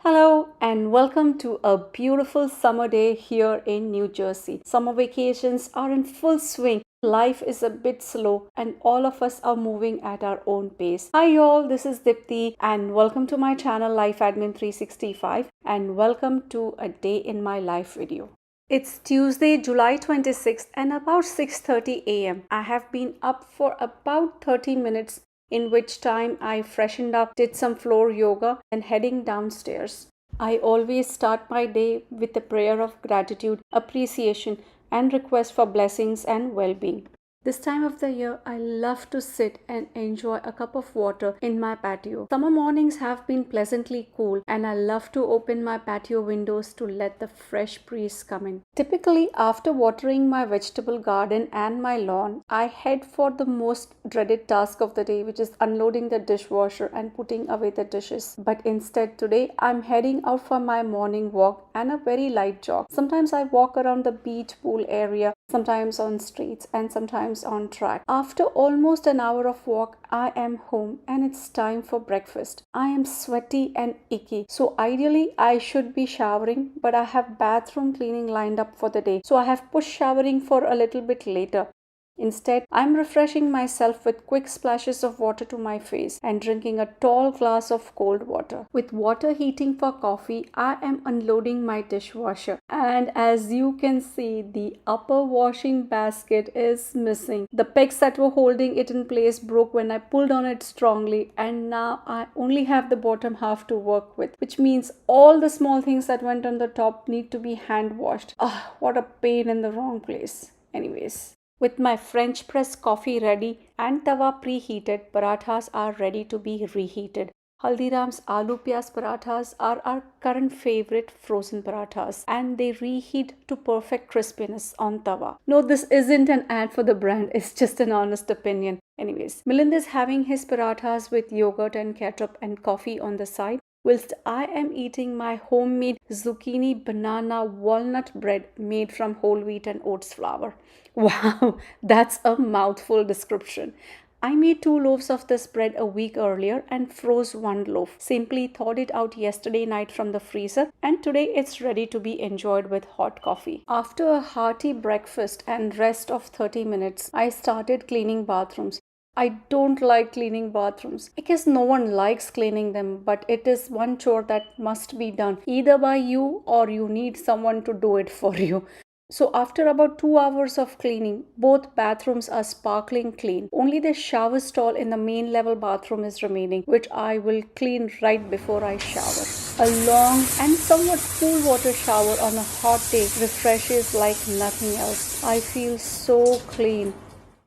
Hello and welcome to a beautiful summer day here in New Jersey. Summer vacations are in full swing. Life is a bit slow and all of us are moving at our own pace. Hi y'all, this is Dipty and welcome to my channel Life Admin 365 and welcome to a day in my life video. It's Tuesday, July 26th and about 6:30 a.m. I have been up for about 30 minutes, in which time I freshened up, did some floor yoga, and heading downstairs. I always start my day with a prayer of gratitude, appreciation, and request for blessings and well being. This time of the year, I love to sit and enjoy a cup of water in my patio. Summer mornings have been pleasantly cool, and I love to open my patio windows to let the fresh breeze come in. Typically, after watering my vegetable garden and my lawn, I head for the most dreaded task of the day, which is unloading the dishwasher and putting away the dishes. But instead, today, I'm heading out for my morning walk and a very light jog. Sometimes I walk around the beach pool area, sometimes on streets, and sometimes on track. After almost an hour of walk, I am home and it's time for breakfast. I am sweaty and icky, so ideally I should be showering, but I have bathroom cleaning lined up for the day, so I have pushed showering for a little bit later. Instead, I'm refreshing myself with quick splashes of water to my face and drinking a tall glass of cold water. With water heating for coffee, I am unloading my dishwasher. And as you can see, the upper washing basket is missing. The pegs that were holding it in place broke when I pulled on it strongly, and now I only have the bottom half to work with, which means all the small things that went on the top need to be hand washed. Ah, what a pain in the wrong place. Anyways. With my French press coffee ready and tawa preheated, parathas are ready to be reheated. Haldiram's aloo pyaz parathas are our current favorite frozen parathas, and they reheat to perfect crispiness on tawa. No, this isn't an ad for the brand, it's just an honest opinion. Anyways, Milind is having his parathas with yogurt and ketchup and coffee on the side, whilst I am eating my homemade zucchini banana walnut bread made from whole wheat and oats flour. Wow, that's a mouthful description. I made 2 loaves of this bread a week earlier and froze 1 loaf. Simply thawed it out yesterday night from the freezer, and today it's ready to be enjoyed with hot coffee. After a hearty breakfast and rest of 30 minutes, I started cleaning bathrooms. I don't like cleaning bathrooms. I guess no one likes cleaning them, but it is one chore that must be done either by you or you need someone to do it for you. So after about 2 hours of cleaning, both bathrooms are sparkling clean. Only the shower stall in the main level bathroom is remaining, which I will clean right before I shower. A long and somewhat cool water shower on a hot day refreshes like nothing else. I feel so clean.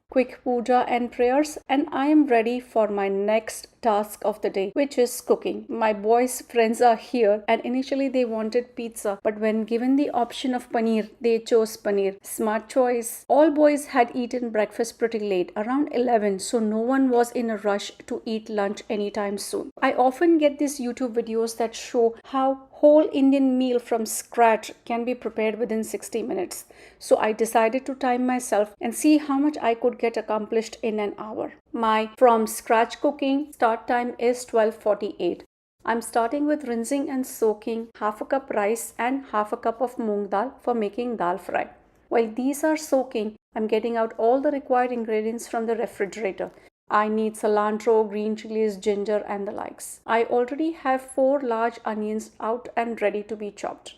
Quick puja and prayers, and I am ready for my next task of the day, which is cooking. My boys' friends are here, and initially they wanted pizza, but when given the option of paneer, they chose paneer. Smart choice. All boys had eaten breakfast pretty late, around 11, so no one was in a rush to eat lunch anytime soon. I often get these YouTube videos that show how whole Indian meal from scratch can be prepared within 60 minutes. So I decided to time myself and see how much I could get accomplished in an hour. My from scratch cooking start time is 12:48. I'm starting with rinsing and soaking half a cup rice and half a cup of moong dal for making dal fry. While these are soaking, I'm getting out all the required ingredients from the refrigerator. I need cilantro, green chilies, ginger, and the likes. I already have 4 large onions out and ready to be chopped.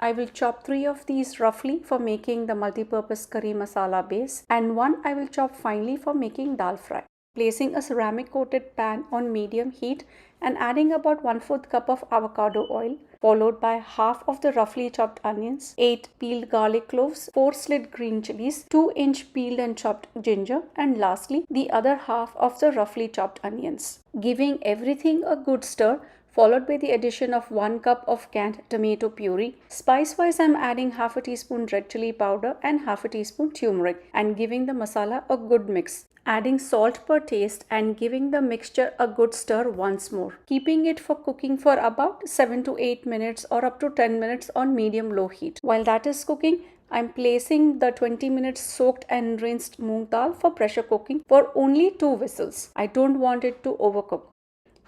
I will chop 3 of these roughly for making the multi-purpose curry masala base, and 1 I will chop finely for making dal fry. Placing a ceramic coated pan on medium heat and adding about 1/4 cup of avocado oil, followed by half of the roughly chopped onions, 8 peeled garlic cloves, 4 slit green chilies, 2-inch peeled and chopped ginger, and lastly the other half of the roughly chopped onions. Giving everything a good stir, followed by the addition of 1 cup of canned tomato puree. Spice-wise, I'm adding half a teaspoon red chili powder and half a teaspoon turmeric and giving the masala a good mix. Adding salt per taste and giving the mixture a good stir once more. Keeping it for cooking for about 7 to 8 minutes or up to 10 minutes on medium-low heat. While that is cooking, I'm placing the 20 minutes soaked and rinsed moong dal for pressure cooking for only 2 whistles. I don't want it to overcook.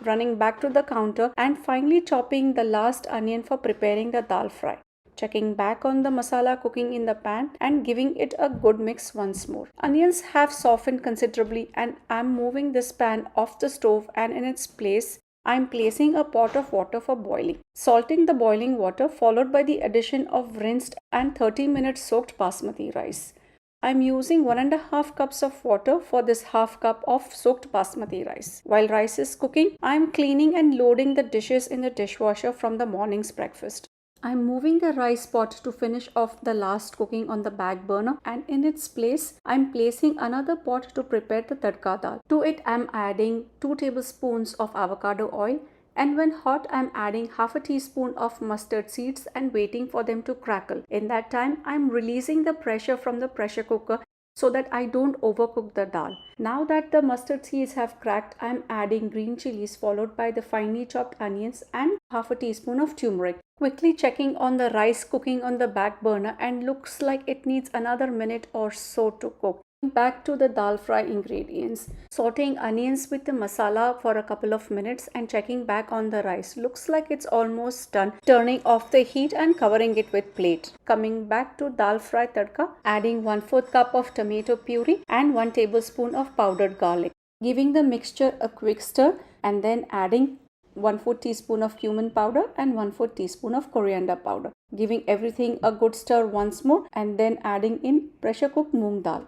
running back to the counter and finally chopping the last onion for preparing the dal fry. Checking back on the masala cooking in the pan and giving it a good mix once more. Onions have softened considerably and I'm moving this pan off the stove, and in its place I'm placing a pot of water for boiling. Salting the boiling water followed by the addition of rinsed and 30-minute soaked basmati rice. I'm using 1.5 cups of water for this half cup of soaked basmati rice. While rice is cooking, I'm cleaning and loading the dishes in the dishwasher from the morning's breakfast. I'm moving the rice pot to finish off the last cooking on the back burner, and in its place, I'm placing another pot to prepare the tadka dal. To it, I'm adding 2 tablespoons of avocado oil, and when hot, I'm adding half a teaspoon of mustard seeds and waiting for them to crackle. In that time, I'm releasing the pressure from the pressure cooker so that I don't overcook the dal. Now that the mustard seeds have cracked, I'm adding green chilies followed by the finely chopped onions and half a teaspoon of turmeric. Quickly checking on the rice cooking on the back burner, and looks like it needs another minute or so to cook. Back to the dal fry ingredients. Sauteing onions with the masala for a couple of minutes and checking back on the rice. Looks like it's almost done. Turning off the heat and covering it with plate. Coming back to dal fry tadka, adding 1/4 cup of tomato puree and 1 tablespoon of powdered garlic. Giving the mixture a quick stir and then adding 1/4 teaspoon of cumin powder and 1/4 teaspoon of coriander powder. Giving everything a good stir once more and then adding in pressure cooked moong dal.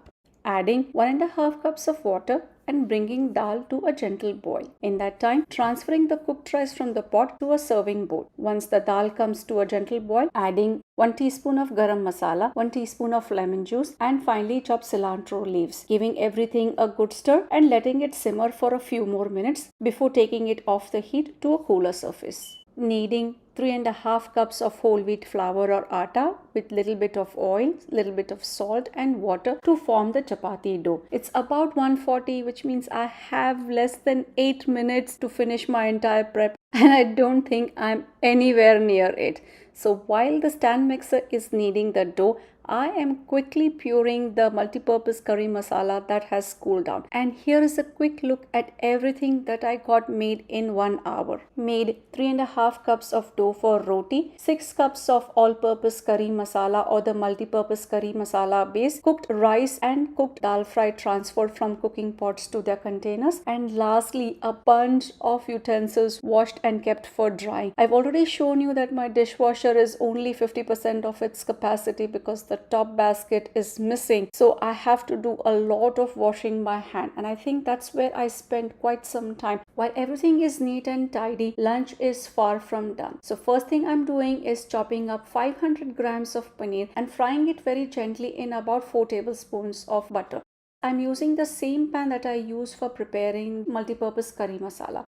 Adding 1.5 cups of water and bringing dal to a gentle boil. In that time, transferring the cooked rice from the pot to a serving bowl. Once the dal comes to a gentle boil, adding 1 teaspoon of garam masala, 1 teaspoon of lemon juice, and finely chopped cilantro leaves. Giving everything a good stir and letting it simmer for a few more minutes before taking it off the heat to a cooler surface. Kneading 3.5 cups of whole wheat flour or atta with little bit of oil, little bit of salt and water to form the chapati dough. It's about 140, which means I have less than 8 minutes to finish my entire prep, and I don't think I'm anywhere near it. So while the stand mixer is kneading the dough, I am quickly puring the multi-purpose curry masala that has cooled down. And here is a quick look at everything that I got made in 1 hour. Made 3.5 cups of dough for roti, 6 cups of all-purpose curry masala or the multi-purpose curry masala base, cooked rice and cooked dal fry transferred from cooking pots to their containers, and lastly a bunch of utensils washed and kept for drying. I've already shown you that my dishwasher is only 50% of its capacity because the top basket is missing, so I have to do a lot of washing by hand, and I think that's where I spent quite some time. While everything is neat and tidy, lunch is far from done. So first thing I'm doing is chopping up 500 grams of paneer and frying it very gently in about 4 tablespoons of butter. I'm using the same pan that I use for preparing multi-purpose curry masala.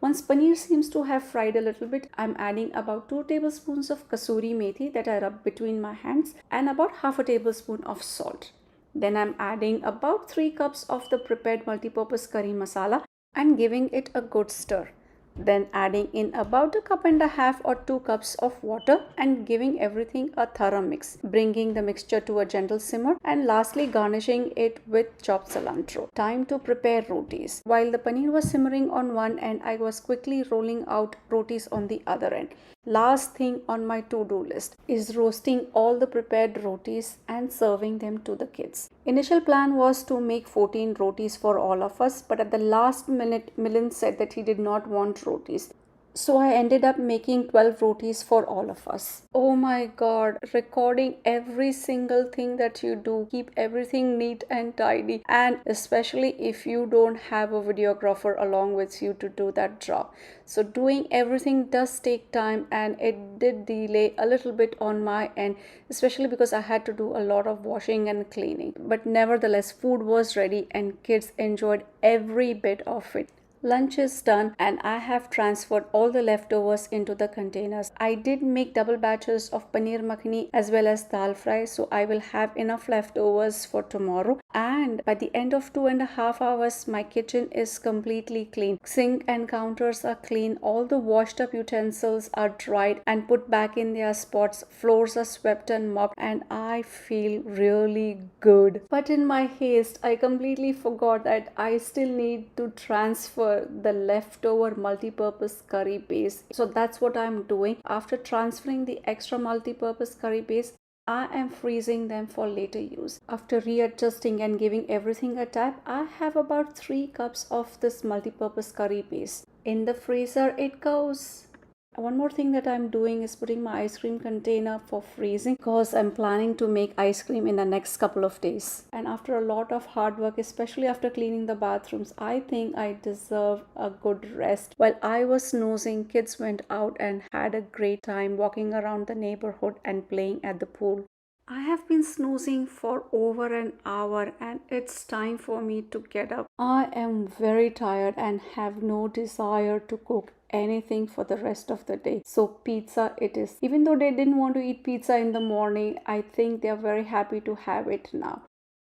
Once paneer seems to have fried a little bit, I'm adding about 2 tablespoons of kasuri methi that I rub between my hands and about half a tablespoon of salt. Then I'm adding about 3 cups of the prepared multi-purpose curry masala and giving it a good stir. Then adding in about 1.5 cups or 2 cups of water and giving everything a thorough mix, bringing the mixture to a gentle simmer and lastly garnishing it with chopped cilantro. Time to prepare rotis. While the paneer was simmering on one end, I was quickly rolling out rotis on the other end. Last thing on my to-do list is roasting all the prepared rotis and serving them to the kids. Initial plan was to make 14 rotis for all of us, but at the last minute, Milan said that he did not want rotis. So I ended up making 12 rotis for all of us. Oh my god, recording every single thing that you do, keep everything neat and tidy, and especially if you don't have a videographer along with you to do that job. So doing everything does take time, and it did delay a little bit on my end, especially because I had to do a lot of washing and cleaning. But nevertheless, food was ready and kids enjoyed every bit of it. Lunch is done and I have transferred all the leftovers into the containers. I did make double batches of paneer makhani as well as dal fry, so I will have enough leftovers for tomorrow. And by the end of 2.5 hours, my kitchen is completely clean. Sink and counters are clean. All the washed up utensils are dried and put back in their spots. Floors are swept and mopped, and I feel really good. But in my haste, I completely forgot that I still need to transfer transfer the leftover multi-purpose curry base. So that's what I'm doing. After transferring the extra multi-purpose curry base, I am freezing them for later use. After readjusting and giving everything a tap, I have about 3 cups of this multi-purpose curry base. In the freezer it goes. One more thing that I'm doing is putting my ice cream container for freezing because I'm planning to make ice cream in the next couple of days. And after a lot of hard work, especially after cleaning the bathrooms, I think I deserve a good rest. While I was snoozing, kids went out and had a great time walking around the neighborhood and playing at the pool. I have been snoozing for over an hour and it's time for me to get up. I am very tired and have no desire to cook anything for the rest of the day. So pizza it is. Even though they didn't want to eat pizza in the morning, I think they are very happy to have it now.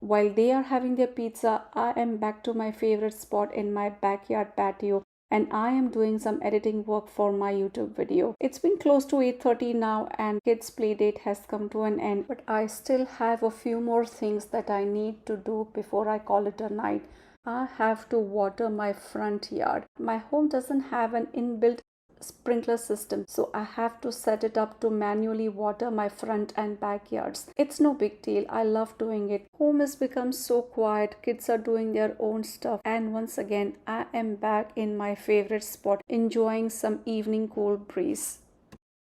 While they are having their pizza, I am back to my favorite spot in my backyard patio and I am doing some editing work for my YouTube video. It's been close to 8:30 now and kids play date has come to an end, but I still have a few more things that I need to do before I call it a night. I have to water my front yard. My home doesn't have an inbuilt sprinkler system, so I have to set it up to manually water my front and backyards. It's no big deal. I love doing it. Home has become so quiet. Kids are doing their own stuff, and once again I am back in my favorite spot enjoying some evening cool breeze.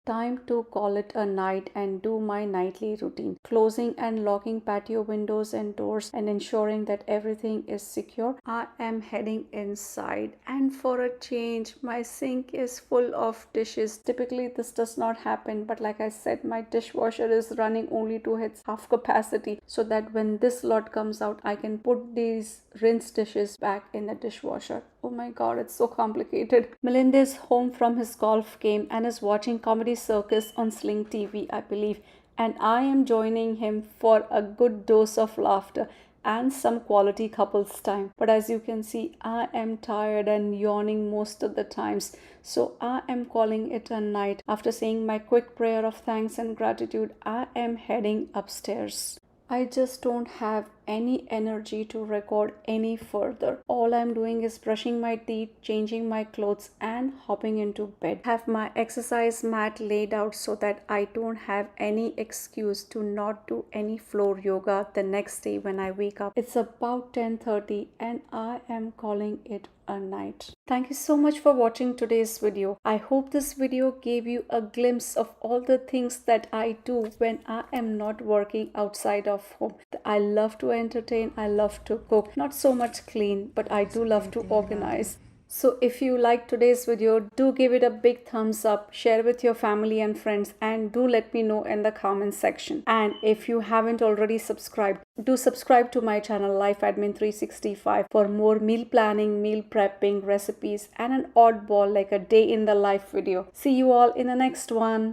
Time to call it a night and do my nightly routine. Closing and locking patio windows and doors and ensuring that everything is secure. I am heading inside and for a change, my sink is full of dishes. Typically this does not happen, but like I said, my dishwasher is running only to its half capacity so that when this lot comes out, I can put these rinsed dishes back in the dishwasher. Oh my god, it's so complicated. Melinda is home from his golf game and is watching Comedy Circus on Sling TV, I believe. And I am joining him for a good dose of laughter and some quality couples time. But as you can see, I am tired and yawning most of the times. So I am calling it a night. After saying my quick prayer of thanks and gratitude, I am heading upstairs. I just don't have any energy to record any further. All I'm doing is brushing my teeth, changing my clothes and hopping into bed. Have my exercise mat laid out so that I don't have any excuse to not do any floor yoga the next day when I wake up. It's about 10:30 and I am calling it a night. Thank you so much for watching today's video. I hope this video gave you a glimpse of all the things that I do when I am not working outside of home. I love to entertain, I love to cook, not so much clean, but I do love to organize. So if you like today's video, do give it a big thumbs up, share with your family and friends, and do let me know in the comment section. And if you haven't already subscribed, do subscribe to my channel Life Admin 365 for more meal planning, meal prepping, recipes, and an oddball like a day in the life video. See you all in the next one.